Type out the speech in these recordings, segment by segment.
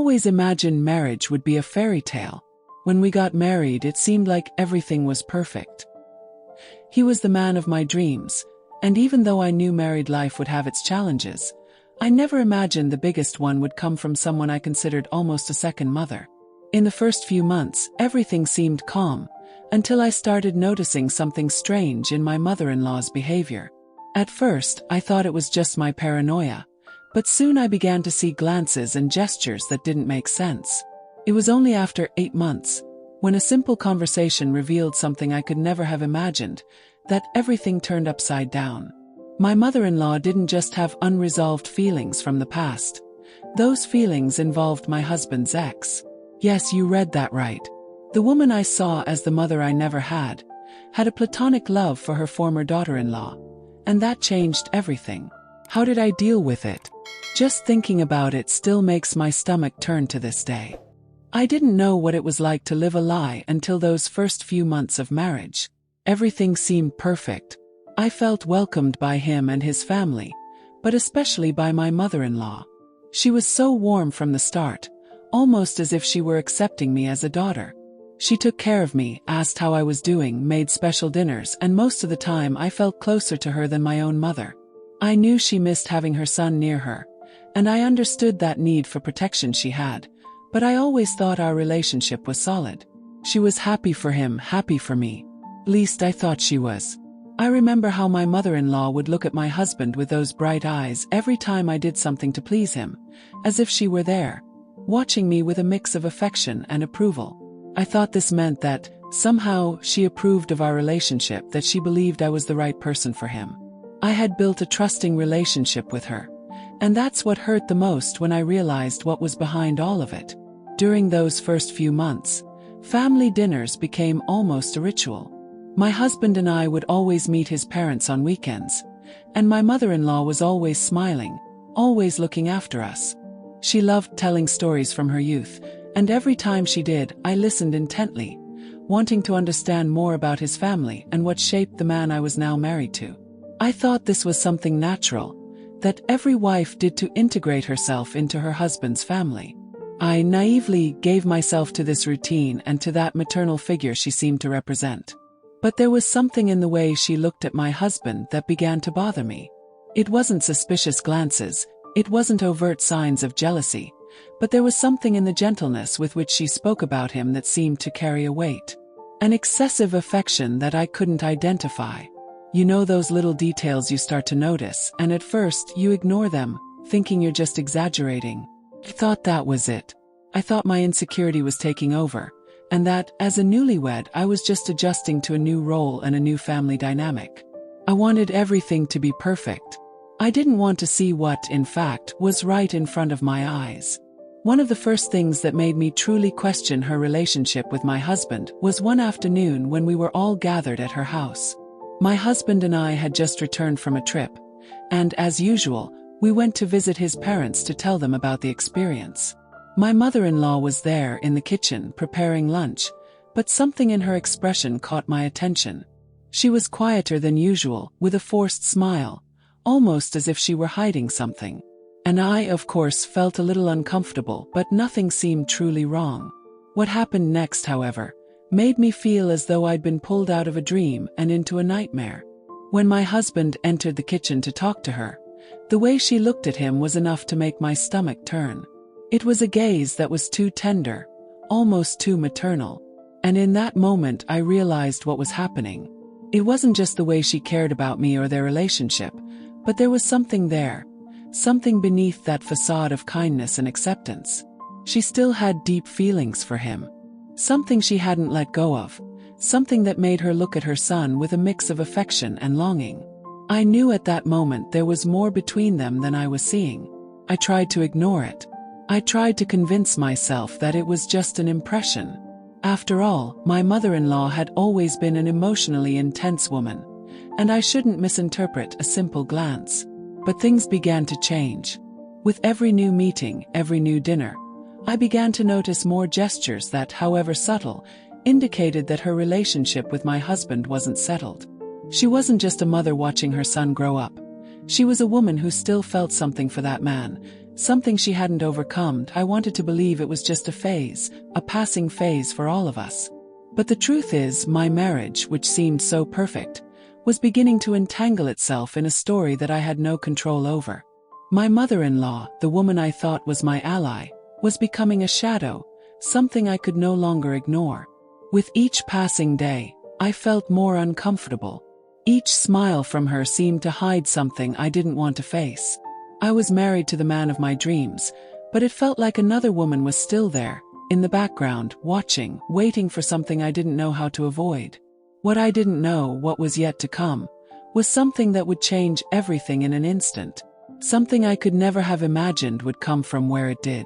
always imagined marriage would be a fairy tale. When we got married, it seemed like everything was perfect. He was the man of my dreams, and even though I knew married life would have its challenges, I never imagined the biggest one would come from someone I considered almost a second mother. In the first few months, everything seemed calm, until I started noticing something strange in my mother-in-law's behavior. At first, I thought it was just my paranoia, but soon I began to see glances and gestures that didn't make sense. It was only after 8 months, when a simple conversation revealed something I could never have imagined, that everything turned upside down. My mother-in-law didn't just have unresolved feelings from the past. Those feelings involved my husband's ex. Yes, you read that right. The woman I saw as the mother I never had a platonic love for her former daughter-in-law, and that changed everything. How did I deal with it? Just thinking about it still makes my stomach turn to this day. I didn't know what it was like to live a lie until those first few months of marriage. Everything seemed perfect. I felt welcomed by him and his family, but especially by my mother-in-law. She was so warm from the start, almost as if she were accepting me as a daughter. She took care of me, asked how I was doing, made special dinners, and most of the time I felt closer to her than my own mother. I knew she missed having her son near her, and I understood that need for protection she had. But I always thought our relationship was solid. She was happy for him, happy for me. Least I thought she was. I remember how my mother-in-law would look at my husband with those bright eyes every time I did something to please him, as if she were there, watching me with a mix of affection and approval. I thought this meant that, somehow, she approved of our relationship, that she believed I was the right person for him. I had built a trusting relationship with her, and that's what hurt the most when I realized what was behind all of it. During those first few months, family dinners became almost a ritual. My husband and I would always meet his parents on weekends, and my mother-in-law was always smiling, always looking after us. She loved telling stories from her youth, and every time she did, I listened intently, wanting to understand more about his family and what shaped the man I was now married to. I thought this was something natural, that every wife did to integrate herself into her husband's family. I naively gave myself to this routine and to that maternal figure she seemed to represent. But there was something in the way she looked at my husband that began to bother me. It wasn't suspicious glances, it wasn't overt signs of jealousy, but there was something in the gentleness with which she spoke about him that seemed to carry a weight. An excessive affection that I couldn't identify. You know those little details you start to notice, and at first you ignore them, thinking you're just exaggerating. I thought that was it. I thought my insecurity was taking over, and that, as a newlywed, I was just adjusting to a new role and a new family dynamic. I wanted everything to be perfect. I didn't want to see what, in fact, was right in front of my eyes. One of the first things that made me truly question her relationship with my husband was one afternoon when we were all gathered at her house. My husband and I had just returned from a trip, and, as usual, we went to visit his parents to tell them about the experience. My mother-in-law was there in the kitchen preparing lunch, but something in her expression caught my attention. She was quieter than usual, with a forced smile, almost as if she were hiding something. And I, of course, felt a little uncomfortable, but nothing seemed truly wrong. What happened next, however, made me feel as though I'd been pulled out of a dream and into a nightmare. When my husband entered the kitchen to talk to her, the way she looked at him was enough to make my stomach turn. It was a gaze that was too tender, almost too maternal. And in that moment I realized what was happening. It wasn't just the way she cared about me or their relationship, but there was something there, something beneath that facade of kindness and acceptance. She still had deep feelings for him. Something she hadn't let go of, something that made her look at her son with a mix of affection and longing. I knew at that moment there was more between them than I was seeing. I tried to ignore it. I tried to convince myself that it was just an impression. After all, my mother-in-law had always been an emotionally intense woman, and I shouldn't misinterpret a simple glance. But things began to change. With every new meeting, every new dinner, I began to notice more gestures that, however subtle, indicated that her relationship with my husband wasn't settled. She wasn't just a mother watching her son grow up. She was a woman who still felt something for that man, something she hadn't overcome. I wanted to believe it was just a phase, a passing phase for all of us. But the truth is, my marriage, which seemed so perfect, was beginning to entangle itself in a story that I had no control over. My mother-in-law, the woman I thought was my ally, was becoming a shadow, something I could no longer ignore. With each passing day, I felt more uncomfortable. Each smile from her seemed to hide something I didn't want to face. I was married to the man of my dreams, but it felt like another woman was still there, in the background, watching, waiting for something I didn't know how to avoid. What I didn't know, what was yet to come, was something that would change everything in an instant. Something I could never have imagined would come from where it did.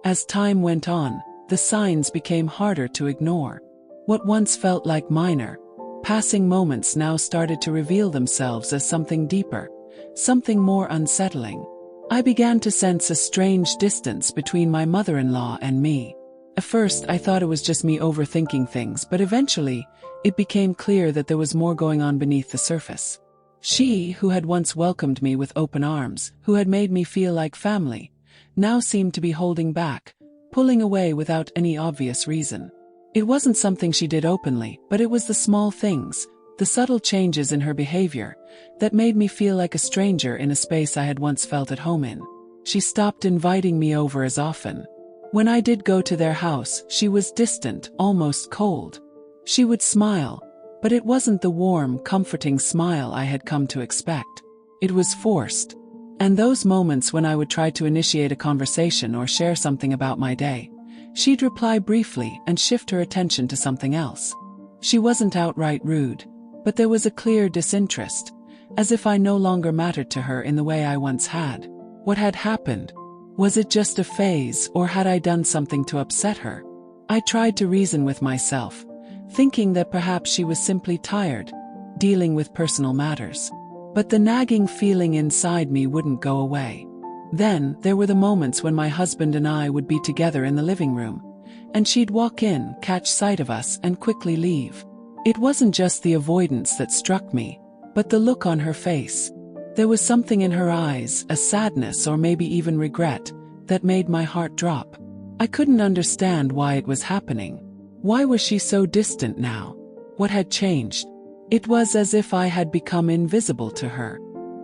As time went on, the signs became harder to ignore. What once felt like minor, passing moments now started to reveal themselves as something deeper, something more unsettling. I began to sense a strange distance between my mother-in-law and me. At first, I thought it was just me overthinking things, but eventually, it became clear that there was more going on beneath the surface. She, who had once welcomed me with open arms, who had made me feel like family, now seemed to be holding back, pulling away without any obvious reason. It wasn't something she did openly, but it was the small things, the subtle changes in her behavior, that made me feel like a stranger in a space I had once felt at home in. She stopped inviting me over as often. When I did go to their house, she was distant, almost cold. She would smile, but it wasn't the warm, comforting smile I had come to expect. It was forced. And those moments when I would try to initiate a conversation or share something about my day, she'd reply briefly and shift her attention to something else. She wasn't outright rude, but there was a clear disinterest, as if I no longer mattered to her in the way I once had. What had happened? Was it just a phase, or had I done something to upset her? I tried to reason with myself, thinking that perhaps she was simply tired, dealing with personal matters. But the nagging feeling inside me wouldn't go away. Then, there were the moments when my husband and I would be together in the living room, and she'd walk in, catch sight of us, and quickly leave. It wasn't just the avoidance that struck me, but the look on her face. There was something in her eyes, a sadness or maybe even regret, that made my heart drop. I couldn't understand why it was happening. Why was she so distant now? What had changed? It was as if I had become invisible to her.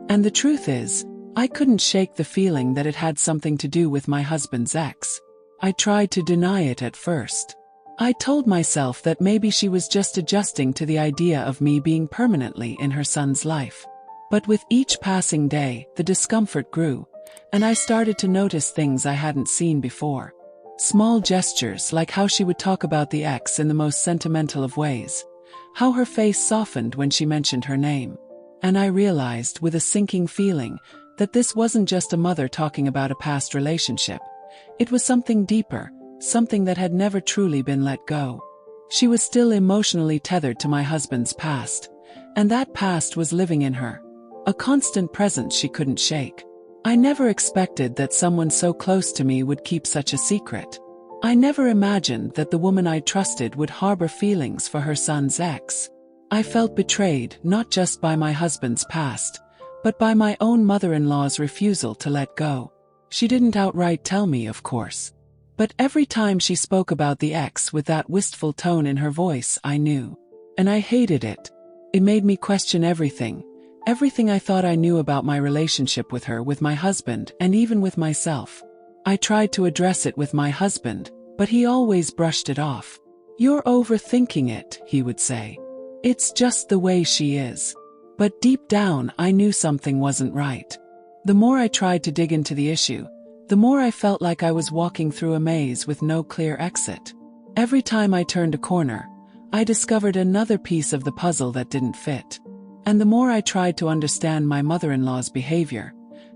And the truth is, I couldn't shake the feeling that it had something to do with my husband's ex. I tried to deny it at first. I told myself that maybe she was just adjusting to the idea of me being permanently in her son's life. But with each passing day, the discomfort grew, and I started to notice things I hadn't seen before. Small gestures, like how she would talk about the ex in the most sentimental of ways, how her face softened when she mentioned her name. And I realized, with a sinking feeling, that this wasn't just a mother talking about a past relationship. It was something deeper, something that had never truly been let go. She was still emotionally tethered to my husband's past, and that past was living in her, a constant presence she couldn't shake. I never expected that someone so close to me would keep such a secret. I never imagined that the woman I trusted would harbor feelings for her son's ex. I felt betrayed, not just by my husband's past, but by my own mother-in-law's refusal to let go. She didn't outright tell me, of course. But every time she spoke about the ex with that wistful tone in her voice, I knew. And I hated it. It made me question everything I thought I knew about my relationship with her, with my husband, and even with myself. I tried to address it with my husband, but he always brushed it off. "You're overthinking it," he would say. "It's just the way she is." But deep down, I knew something wasn't right. The more I tried to dig into the issue, the more I felt like I was walking through a maze with no clear exit. Every time I turned a corner, I discovered another piece of the puzzle that didn't fit. And the more I tried to understand my mother-in-law's behavior,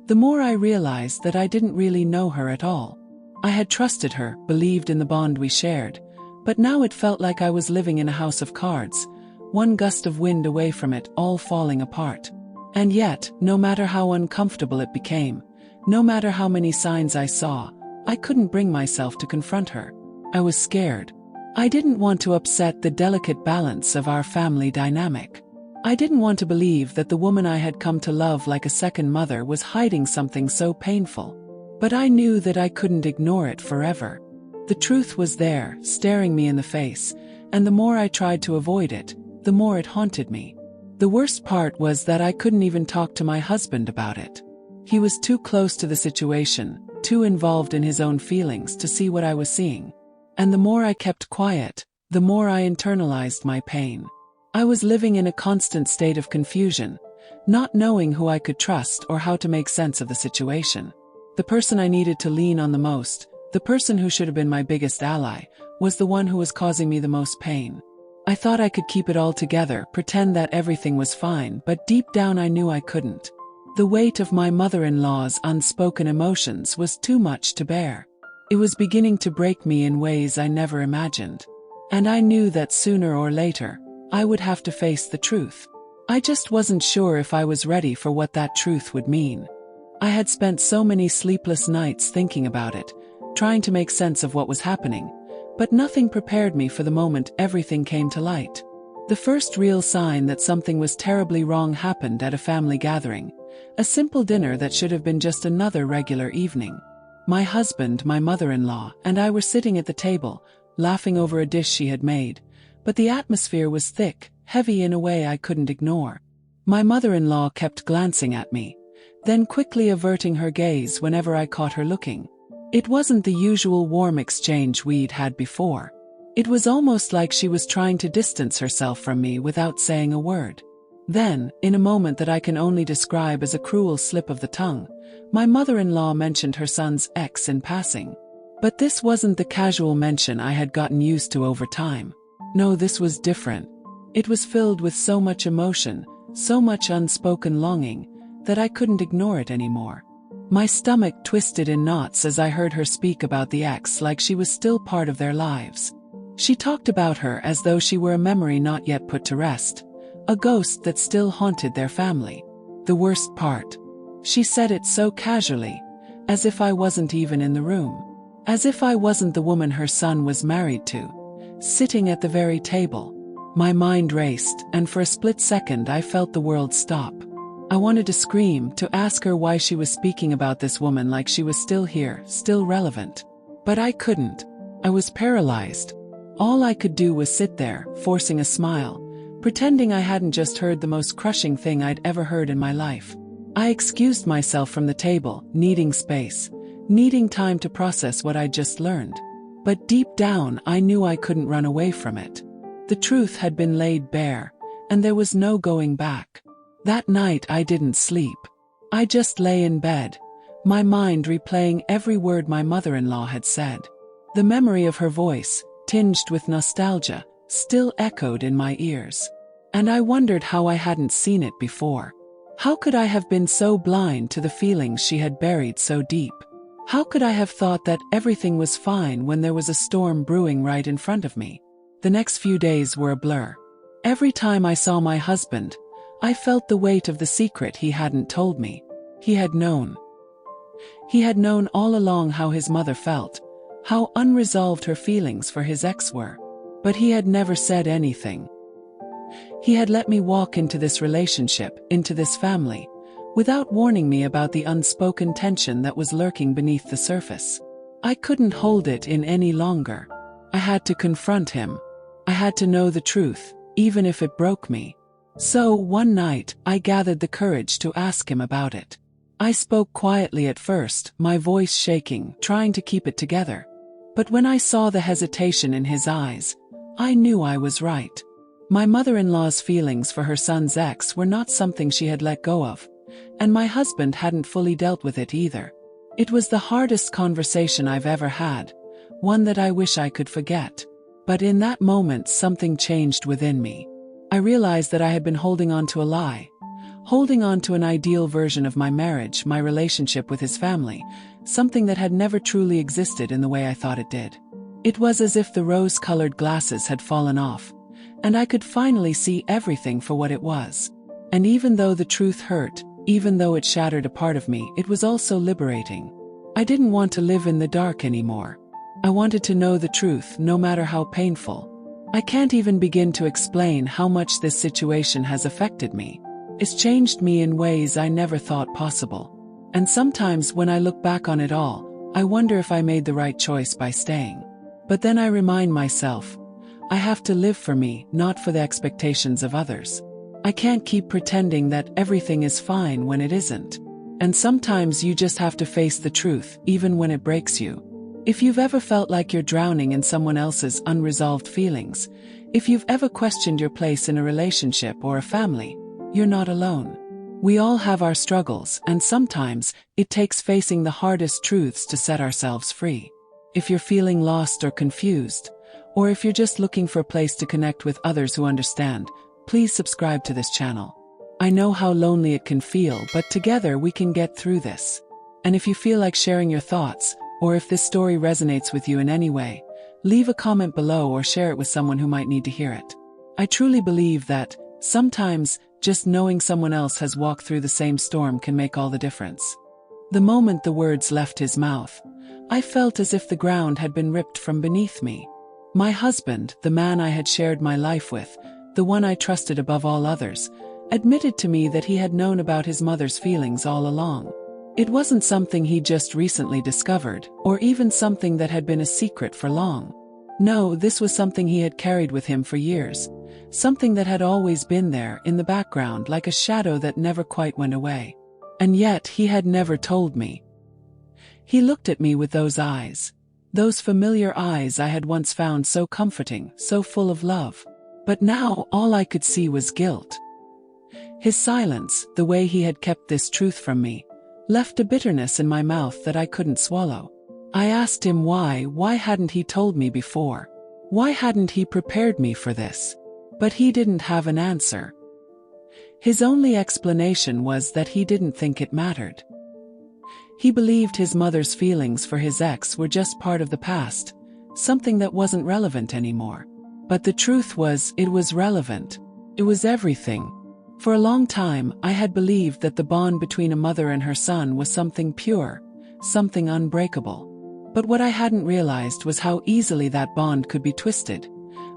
the more I realized that I didn't really know her at all. I had trusted her, believed in the bond we shared, but now it felt like I was living in a house of cards, one gust of wind away from it all falling apart. And yet, no matter how uncomfortable it became, no matter how many signs I saw, I couldn't bring myself to confront her. I was scared. I didn't want to upset the delicate balance of our family dynamic. I didn't want to believe that the woman I had come to love like a second mother was hiding something so painful. But I knew that I couldn't ignore it forever. The truth was there, staring me in the face, and the more I tried to avoid it, the more it haunted me. The worst part was that I couldn't even talk to my husband about it. He was too close to the situation, too involved in his own feelings to see what I was seeing. And the more I kept quiet, the more I internalized my pain. I was living in a constant state of confusion, not knowing who I could trust or how to make sense of the situation. The person I needed to lean on the most, the person who should have been my biggest ally, was the one who was causing me the most pain. I thought I could keep it all together, pretend that everything was fine, but deep down I knew I couldn't. The weight of my mother-in-law's unspoken emotions was too much to bear. It was beginning to break me in ways I never imagined. And I knew that sooner or later, I would have to face the truth. I just wasn't sure if I was ready for what that truth would mean. I had spent so many sleepless nights thinking about it, trying to make sense of what was happening, but nothing prepared me for the moment everything came to light. The first real sign that something was terribly wrong happened at a family gathering, a simple dinner that should have been just another regular evening. My husband, my mother-in-law, and I were sitting at the table, laughing over a dish she had made, but the atmosphere was thick, heavy in a way I couldn't ignore. My mother-in-law kept glancing at me, then quickly averting her gaze whenever I caught her looking. It wasn't the usual warm exchange we'd had before. It was almost like she was trying to distance herself from me without saying a word. Then, in a moment that I can only describe as a cruel slip of the tongue, my mother-in-law mentioned her son's ex in passing. But this wasn't the casual mention I had gotten used to over time. No, this was different. It was filled with so much emotion, so much unspoken longing, that I couldn't ignore it anymore. My stomach twisted in knots as I heard her speak about the ex like she was still part of their lives. She talked about her as though she were a memory not yet put to rest, a ghost that still haunted their family. The worst part. She said it so casually, as if I wasn't even in the room. As if I wasn't the woman her son was married to, sitting at the very table. My mind raced, and for a split second I felt the world stop. I wanted to scream, to ask her why she was speaking about this woman like she was still here, still relevant. But I couldn't. I was paralyzed. All I could do was sit there, forcing a smile, pretending I hadn't just heard the most crushing thing I'd ever heard in my life. I excused myself from the table, needing space, needing time to process what I'd just learned. But deep down I knew I couldn't run away from it. The truth had been laid bare, and there was no going back. That night I didn't sleep. I just lay in bed, my mind replaying every word my mother-in-law had said. The memory of her voice, tinged with nostalgia, still echoed in my ears. And I wondered how I hadn't seen it before. How could I have been so blind to the feelings she had buried so deep? How could I have thought that everything was fine when there was a storm brewing right in front of me? The next few days were a blur. Every time I saw my husband, I felt the weight of the secret he hadn't told me. He had known. He had known all along how his mother felt, how unresolved her feelings for his ex were. But he had never said anything. He had let me walk into this relationship, into this family, without warning me about the unspoken tension that was lurking beneath the surface. I couldn't hold it in any longer. I had to confront him. I had to know the truth, even if it broke me. So, one night, I gathered the courage to ask him about it. I spoke quietly at first, my voice shaking, trying to keep it together. But when I saw the hesitation in his eyes, I knew I was right. My mother-in-law's feelings for her son's ex were not something she had let go of, and my husband hadn't fully dealt with it either. It was the hardest conversation I've ever had, one that I wish I could forget. But in that moment something changed within me. I realized that I had been holding on to a lie, holding on to an ideal version of my marriage, my relationship with his family, something that had never truly existed in the way I thought it did. It was as if the rose-colored glasses had fallen off, and I could finally see everything for what it was. And even though the truth hurt, even though it shattered a part of me, it was also liberating. I didn't want to live in the dark anymore. I wanted to know the truth, no matter how painful. I can't even begin to explain how much this situation has affected me. It's changed me in ways I never thought possible. And sometimes when I look back on it all, I wonder if I made the right choice by staying. But then I remind myself, I have to live for me, not for the expectations of others. I can't keep pretending that everything is fine when it isn't. And sometimes you just have to face the truth, even when it breaks you. If you've ever felt like you're drowning in someone else's unresolved feelings, if you've ever questioned your place in a relationship or a family, you're not alone. We all have our struggles, and sometimes it takes facing the hardest truths to set ourselves free. If you're feeling lost or confused, or if you're just looking for a place to connect with others who understand, please subscribe to this channel. I know how lonely it can feel, but together we can get through this. And if you feel like sharing your thoughts, or if this story resonates with you in any way, leave a comment below or share it with someone who might need to hear it. I truly believe that, sometimes, just knowing someone else has walked through the same storm can make all the difference. The moment the words left his mouth, I felt as if the ground had been ripped from beneath me. My husband, the man I had shared my life with, the one I trusted above all others, admitted to me that he had known about his mother's feelings all along. It wasn't something he just recently discovered, or even something that had been a secret for long. No, this was something he had carried with him for years, something that had always been there in the background like a shadow that never quite went away. And yet he had never told me. He looked at me with those eyes, those familiar eyes I had once found so comforting, so full of love. But now all I could see was guilt. His silence, the way he had kept this truth from me, left a bitterness in my mouth that I couldn't swallow. I asked him why hadn't he told me before? Why hadn't he prepared me for this? But he didn't have an answer. His only explanation was that he didn't think it mattered. He believed his mother's feelings for his ex were just part of the past, something that wasn't relevant anymore. But the truth was, it was relevant. It was everything. For a long time, I had believed that the bond between a mother and her son was something pure, something unbreakable. But what I hadn't realized was how easily that bond could be twisted,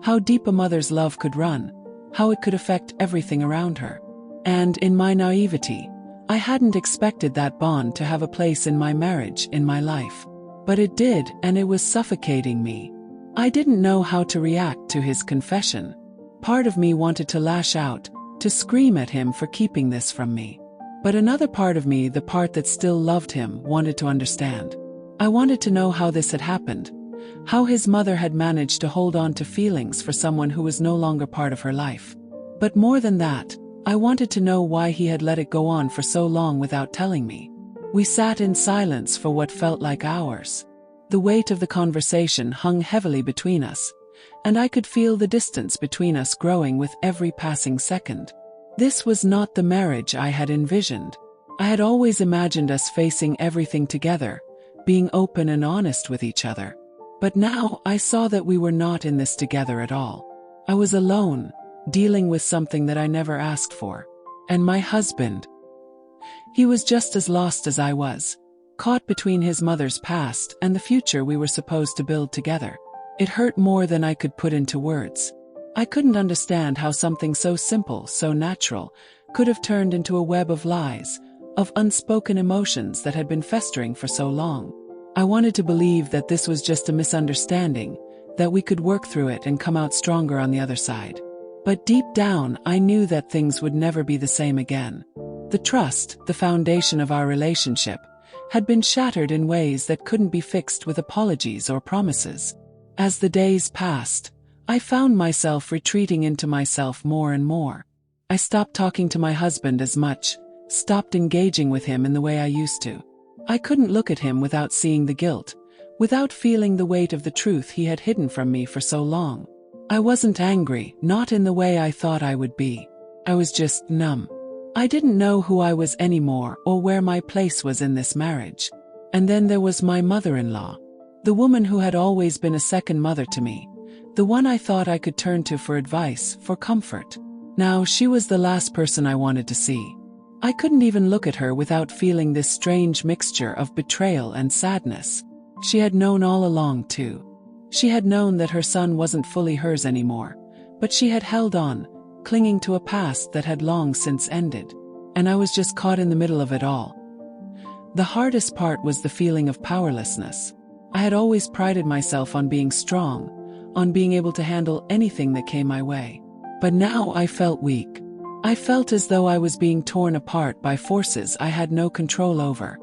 how deep a mother's love could run, how it could affect everything around her. And in my naivety, I hadn't expected that bond to have a place in my marriage, in my life. But it did, and it was suffocating me. I didn't know how to react to his confession. Part of me wanted to lash out, to scream at him for keeping this from me. But another part of me, the part that still loved him, wanted to understand. I wanted to know how this had happened, how his mother had managed to hold on to feelings for someone who was no longer part of her life. But more than that, I wanted to know why he had let it go on for so long without telling me. We sat in silence for what felt like hours. The weight of the conversation hung heavily between us, and I could feel the distance between us growing with every passing second. This was not the marriage I had envisioned. I had always imagined us facing everything together, being open and honest with each other. But now I saw that we were not in this together at all. I was alone, dealing with something that I never asked for. And my husband, he was just as lost as I was, caught between his mother's past and the future we were supposed to build together. It hurt more than I could put into words. I couldn't understand how something so simple, so natural, could have turned into a web of lies, of unspoken emotions that had been festering for so long. I wanted to believe that this was just a misunderstanding, that we could work through it and come out stronger on the other side. But deep down, I knew that things would never be the same again. The trust, the foundation of our relationship, had been shattered in ways that couldn't be fixed with apologies or promises. As the days passed, I found myself retreating into myself more and more. I stopped talking to my husband as much, stopped engaging with him in the way I used to. I couldn't look at him without seeing the guilt, without feeling the weight of the truth he had hidden from me for so long. I wasn't angry, not in the way I thought I would be. I was just numb. I didn't know who I was anymore or where my place was in this marriage. And then there was my mother-in-law, the woman who had always been a second mother to me, the one I thought I could turn to for advice, for comfort. Now she was the last person I wanted to see. I couldn't even look at her without feeling this strange mixture of betrayal and sadness. She had known all along too. She had known that her son wasn't fully hers anymore, but she had held on, clinging to a past that had long since ended. And I was just caught in the middle of it all. The hardest part was the feeling of powerlessness. I had always prided myself on being strong, on being able to handle anything that came my way. But now I felt weak. I felt as though I was being torn apart by forces I had no control over.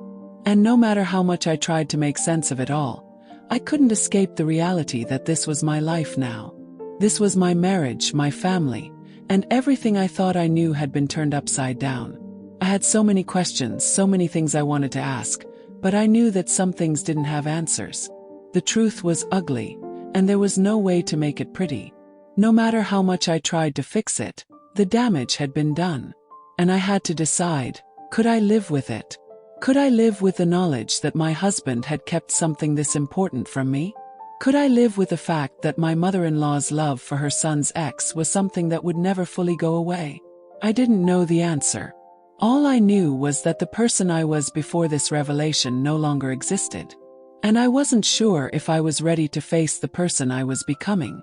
And no matter how much I tried to make sense of it all, I couldn't escape the reality that this was my life now. This was my marriage, my family, and everything I thought I knew had been turned upside down. I had so many questions, so many things I wanted to ask, but I knew that some things didn't have answers. The truth was ugly, and there was no way to make it pretty. No matter how much I tried to fix it, the damage had been done. And I had to decide, could I live with it? Could I live with the knowledge that my husband had kept something this important from me? Could I live with the fact that my mother-in-law's love for her son's ex was something that would never fully go away? I didn't know the answer. All I knew was that the person I was before this revelation no longer existed. And I wasn't sure if I was ready to face the person I was becoming.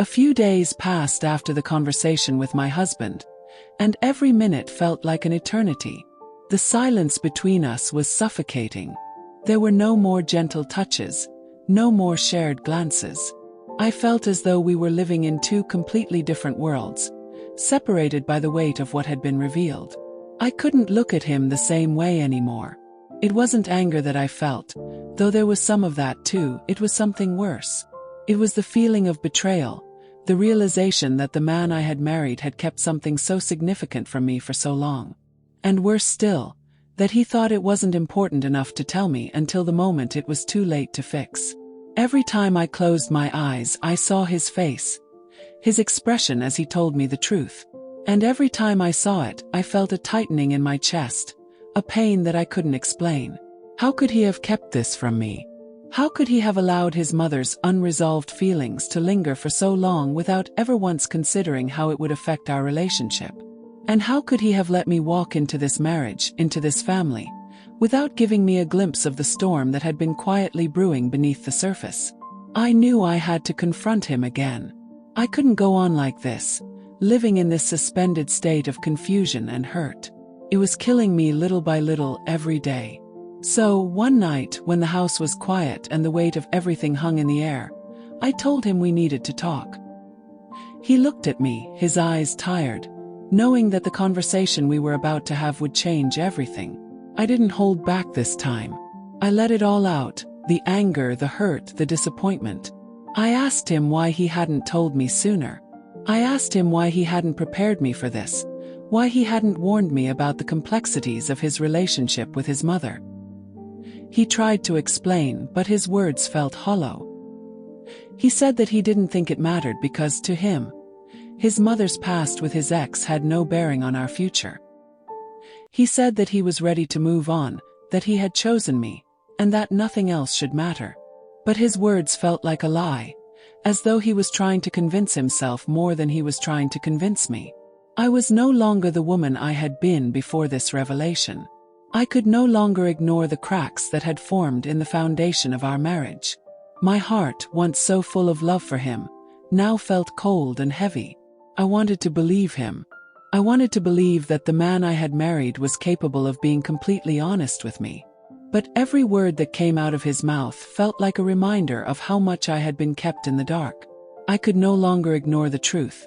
A few days passed after the conversation with my husband, and every minute felt like an eternity. The silence between us was suffocating. There were no more gentle touches, no more shared glances. I felt as though we were living in two completely different worlds, separated by the weight of what had been revealed. I couldn't look at him the same way anymore. It wasn't anger that I felt, though there was some of that too. It was something worse. It was the feeling of betrayal, the realization that the man I had married had kept something so significant from me for so long. And worse still, that he thought it wasn't important enough to tell me until the moment it was too late to fix. Every time I closed my eyes, I saw his face, his expression as he told me the truth. And every time I saw it, I felt a tightening in my chest, a pain that I couldn't explain. How could he have kept this from me? How could he have allowed his mother's unresolved feelings to linger for so long without ever once considering how it would affect our relationship? And how could he have let me walk into this marriage, into this family, without giving me a glimpse of the storm that had been quietly brewing beneath the surface? I knew I had to confront him again. I couldn't go on like this, living in this suspended state of confusion and hurt. It was killing me little by little every day. So, one night, when the house was quiet and the weight of everything hung in the air, I told him we needed to talk. He looked at me, his eyes tired, knowing that the conversation we were about to have would change everything. I didn't hold back this time. I let it all out, the anger, the hurt, the disappointment. I asked him why he hadn't told me sooner. I asked him why he hadn't prepared me for this, why he hadn't warned me about the complexities of his relationship with his mother. He tried to explain, but his words felt hollow. He said that he didn't think it mattered because, to him, his mother's past with his ex had no bearing on our future. He said that he was ready to move on, that he had chosen me, and that nothing else should matter. But his words felt like a lie, as though he was trying to convince himself more than he was trying to convince me. I was no longer the woman I had been before this revelation. I could no longer ignore the cracks that had formed in the foundation of our marriage. My heart, once so full of love for him, now felt cold and heavy. I wanted to believe him. I wanted to believe that the man I had married was capable of being completely honest with me. But every word that came out of his mouth felt like a reminder of how much I had been kept in the dark. I could no longer ignore the truth.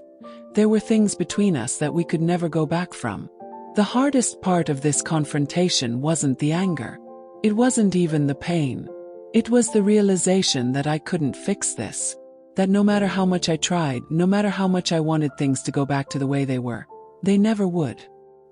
There were things between us that we could never go back from. The hardest part of this confrontation wasn't the anger. It wasn't even the pain. It was the realization that I couldn't fix this. That no matter how much I tried, no matter how much I wanted things to go back to the way they were, they never would.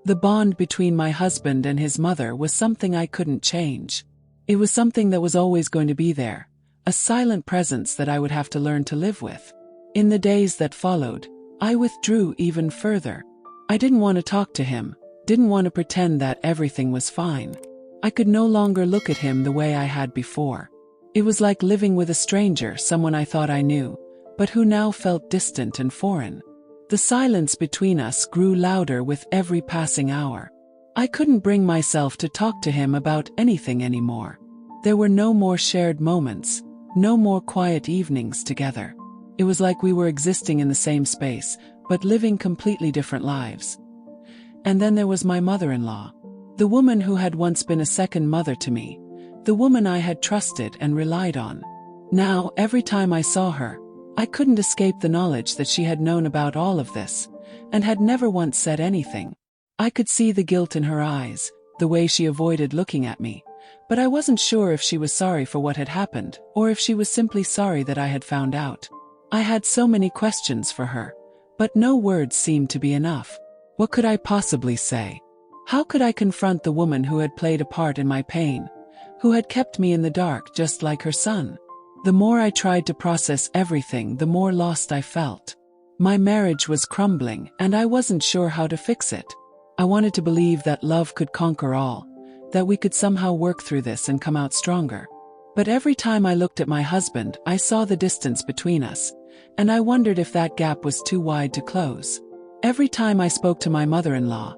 The bond between my husband and his mother was something I couldn't change. It was something that was always going to be there, a silent presence that I would have to learn to live with. In the days that followed, I withdrew even further. I didn't want to talk to him, didn't want to pretend that everything was fine. I could no longer look at him the way I had before. It was like living with a stranger, someone I thought I knew, but who now felt distant and foreign. The silence between us grew louder with every passing hour. I couldn't bring myself to talk to him about anything anymore. There were no more shared moments, no more quiet evenings together. It was like we were existing in the same space, but living completely different lives. And then there was my mother-in-law. The woman who had once been a second mother to me. The woman I had trusted and relied on. Now, every time I saw her, I couldn't escape the knowledge that she had known about all of this, and had never once said anything. I could see the guilt in her eyes, the way she avoided looking at me, but I wasn't sure if she was sorry for what had happened, or if she was simply sorry that I had found out. I had so many questions for her, but no words seemed to be enough. What could I possibly say? How could I confront the woman who had played a part in my pain, who had kept me in the dark just like her son? The more I tried to process everything, the more lost I felt. My marriage was crumbling, and I wasn't sure how to fix it. I wanted to believe that love could conquer all, that we could somehow work through this and come out stronger. But every time I looked at my husband, I saw the distance between us, and I wondered if that gap was too wide to close. Every time I spoke to my mother-in-law,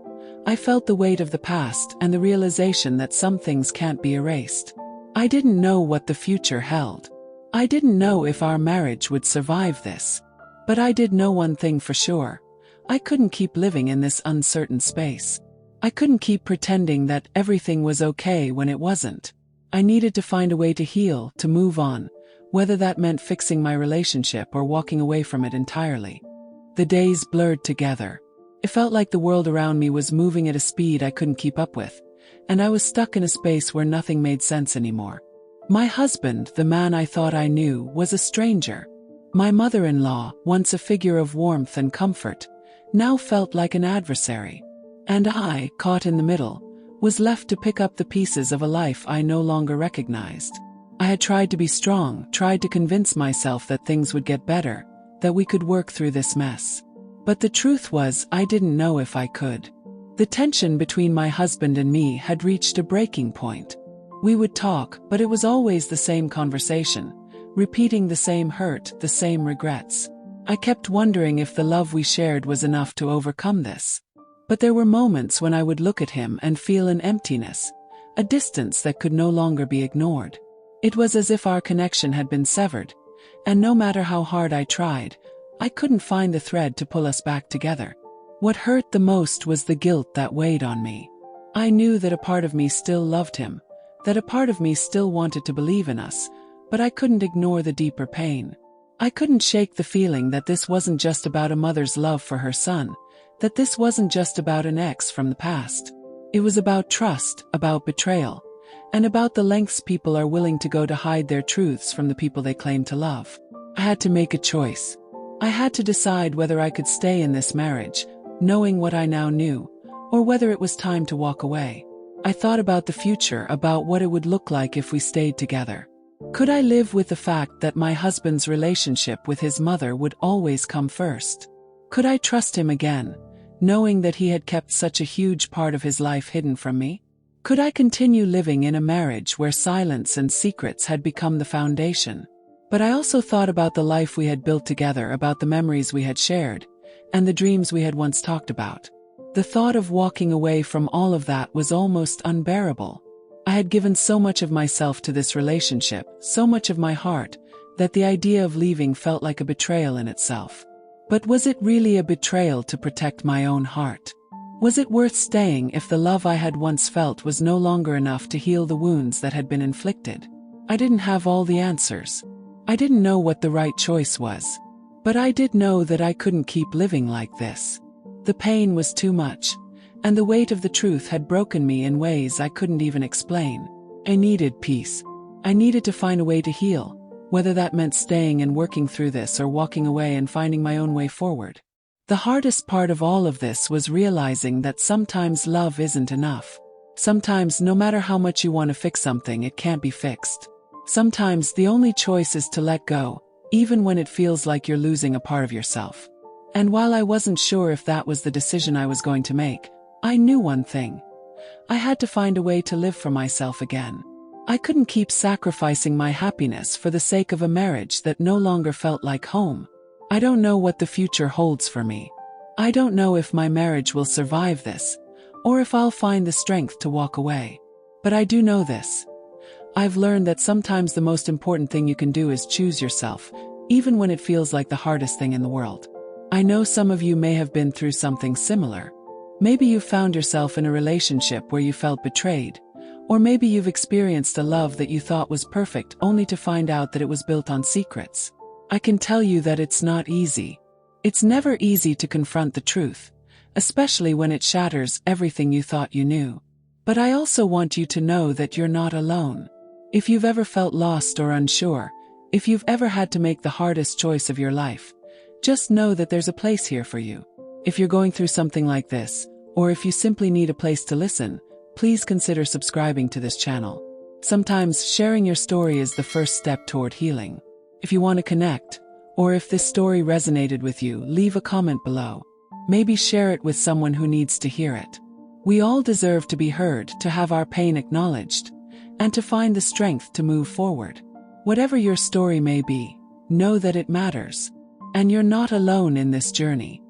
I felt the weight of the past and the realization that some things can't be erased. I didn't know what the future held. I didn't know if our marriage would survive this. But I did know one thing for sure. I couldn't keep living in this uncertain space. I couldn't keep pretending that everything was okay when it wasn't. I needed to find a way to heal, to move on, whether that meant fixing my relationship or walking away from it entirely. The days blurred together. It felt like the world around me was moving at a speed I couldn't keep up with, and I was stuck in a space where nothing made sense anymore. My husband, the man I thought I knew, was a stranger. My mother-in-law, once a figure of warmth and comfort, now felt like an adversary. And I, caught in the middle, was left to pick up the pieces of a life I no longer recognized. I had tried to be strong, tried to convince myself that things would get better, that we could work through this mess. But the truth was, I didn't know if I could. The tension between my husband and me had reached a breaking point. We would talk, but it was always the same conversation, repeating the same hurt, the same regrets. I kept wondering if the love we shared was enough to overcome this. But there were moments when I would look at him and feel an emptiness, a distance that could no longer be ignored. It was as if our connection had been severed, and no matter how hard I tried, I couldn't find the thread to pull us back together. What hurt the most was the guilt that weighed on me. I knew that a part of me still loved him, that a part of me still wanted to believe in us, but I couldn't ignore the deeper pain. I couldn't shake the feeling that this wasn't just about a mother's love for her son, that this wasn't just about an ex from the past. It was about trust, about betrayal, and about the lengths people are willing to go to hide their truths from the people they claim to love. I had to make a choice. I had to decide whether I could stay in this marriage, knowing what I now knew, or whether it was time to walk away. I thought about the future, about what it would look like if we stayed together. Could I live with the fact that my husband's relationship with his mother would always come first? Could I trust him again, knowing that he had kept such a huge part of his life hidden from me? Could I continue living in a marriage where silence and secrets had become the foundation? But I also thought about the life we had built together, about the memories we had shared, and the dreams we had once talked about. The thought of walking away from all of that was almost unbearable. I had given so much of myself to this relationship, so much of my heart, that the idea of leaving felt like a betrayal in itself. But was it really a betrayal to protect my own heart? Was it worth staying if the love I had once felt was no longer enough to heal the wounds that had been inflicted? I didn't have all the answers. I didn't know what the right choice was. But I did know that I couldn't keep living like this. The pain was too much, and the weight of the truth had broken me in ways I couldn't even explain. I needed peace. I needed to find a way to heal, whether that meant staying and working through this or walking away and finding my own way forward. The hardest part of all of this was realizing that sometimes love isn't enough. Sometimes, no matter how much you want to fix something, it can't be fixed. Sometimes the only choice is to let go, even when it feels like you're losing a part of yourself. And while I wasn't sure if that was the decision I was going to make, I knew one thing. I had to find a way to live for myself again. I couldn't keep sacrificing my happiness for the sake of a marriage that no longer felt like home. I don't know what the future holds for me. I don't know if my marriage will survive this, or if I'll find the strength to walk away. But I do know this. I've learned that sometimes the most important thing you can do is choose yourself, even when it feels like the hardest thing in the world. I know some of you may have been through something similar. Maybe you've found yourself in a relationship where you felt betrayed, or maybe you've experienced a love that you thought was perfect only to find out that it was built on secrets. I can tell you that it's not easy. It's never easy to confront the truth, especially when it shatters everything you thought you knew. But I also want you to know that you're not alone. If you've ever felt lost or unsure, if you've ever had to make the hardest choice of your life, just know that there's a place here for you. If you're going through something like this, or if you simply need a place to listen, please consider subscribing to this channel. Sometimes sharing your story is the first step toward healing. If you want to connect, or if this story resonated with you, leave a comment below. Maybe share it with someone who needs to hear it. We all deserve to be heard, to have our pain acknowledged, and to find the strength to move forward. Whatever your story may be, know that it matters. And you're not alone in this journey.